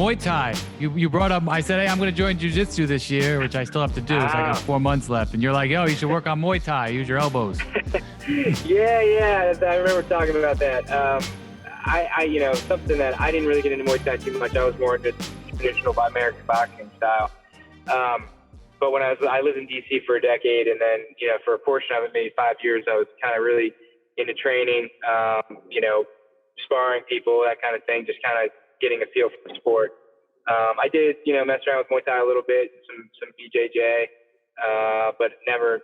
Muay Thai. You brought up, I said, hey, I'm going to join Jiu-Jitsu this year, which I still have to do. So I got 4 months left. And you're like, yo, you should work on Muay Thai. Use your elbows. Yeah. I remember talking about that. Something that I didn't really get into Muay Thai too much. I was more into traditional American boxing style. But when I lived in DC for a decade, and then, for a portion of it, maybe 5 years, I was kind of really into training, sparring people, that kind of thing, just kind of getting a feel for the sport. I did, mess around with Muay Thai a little bit, some BJJ, but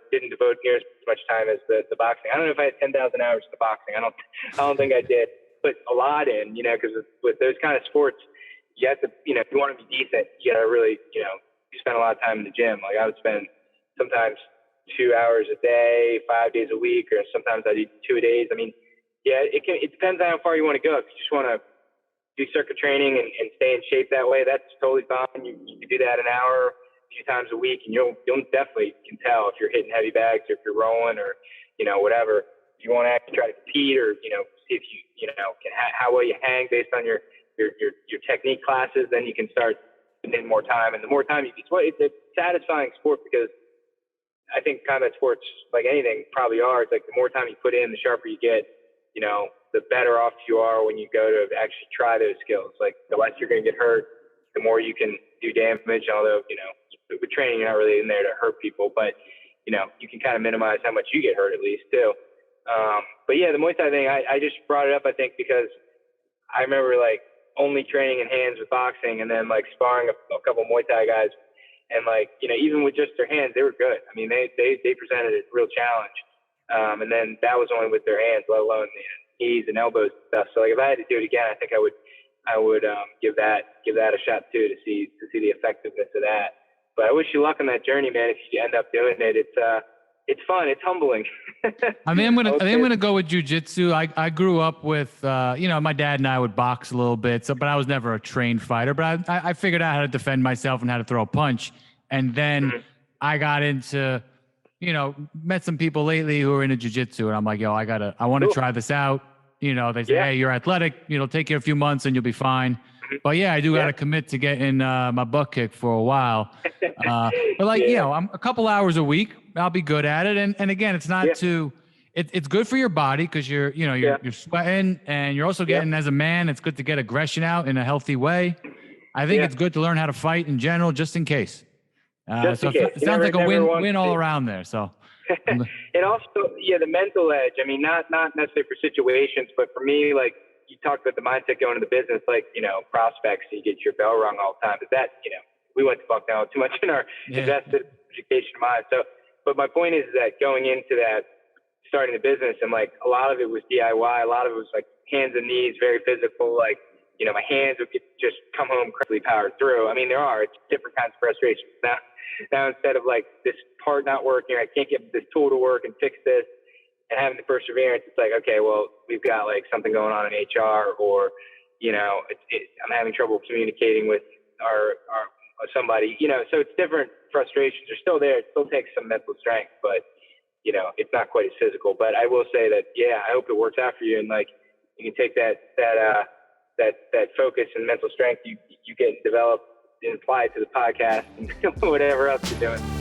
didn't devote near as much time as the boxing. I don't know if I had 10,000 hours to boxing. I don't think I did. Put a lot in, because with those kind of sports, you have to, if you want to be decent, you got to really, you spend a lot of time in the gym. Like I would spend sometimes 2 hours a day, 5 days a week, or sometimes I do 2 days. I mean, yeah, it depends on how far you want to go. If you just want to do circuit training and stay in shape that way, that's totally fine. You can do that an hour, a few times a week, and you'll definitely can tell if you're hitting heavy bags or if you're rolling or, whatever. If you want to actually try to compete or, see if you how well you hang based on your technique classes, then you can start putting in more time. And the more time it's a satisfying sport, because I think combat sports, like anything, probably are. It's like the more time you put in, the sharper you get, the better off you are when you go to actually try those skills. Like the less you're going to get hurt, the more you can do damage. Although, with training, you're not really in there to hurt people, but, you can kind of minimize how much you get hurt at least too. But yeah, the Muay Thai thing, I just brought it up, I think, because I remember like only training in hands with boxing, and then like sparring a couple Muay Thai guys. And like, even with just their hands, they were good. I mean, they presented a real challenge. And then that was only with their hands, let alone knees and elbows and stuff. So like, if I had to do it again, I think I would give that a shot too, to see the effectiveness of that. But I wish you luck on that journey, man. If you end up doing it, it's fun. It's humbling. I think I'm gonna go with jiu-jitsu. I grew up with, my dad and I would box a little bit, but I was never a trained fighter. But I figured out how to defend myself and how to throw a punch. And then I got into, met some people lately who are into jiu-jitsu, and I'm like, yo, I want to try this out. They say, hey, you're athletic. Take you a few months and you'll be fine. But yeah, I do got to commit to getting my butt kicked for a while. But like, I'm a couple hours a week, I'll be good at it. And again, it's not it's good for your body, because you're sweating, and you're also getting, as a man, it's good to get aggression out in a healthy way. I think it's good to learn how to fight in general, just in case. It sounds like a win all around there. So, and also, the mental edge. I mean, not necessarily for situations, but for me, like you talked about the mindset going into the business, like, prospects, you get your bell rung all the time. But that, we went to fuck down too much in our invested education mind. So, but my point is that going into that, starting the business, and like a lot of it was DIY, a lot of it was like hands and knees, very physical, like, my hands would just come home incredibly powered through. I mean, it's different kinds of frustrations. Now instead of like this part not working, I can't get this tool to work and fix this, and having the perseverance, it's like, okay, well, we've got like something going on in HR, or, I'm having trouble communicating with our somebody, so it's different frustrations are still there. It still takes some mental strength, but, it's not quite as physical. But I will say that, I hope it works out for you, and like you can take that focus and mental strength you get developed and apply it to the podcast and whatever else you're doing.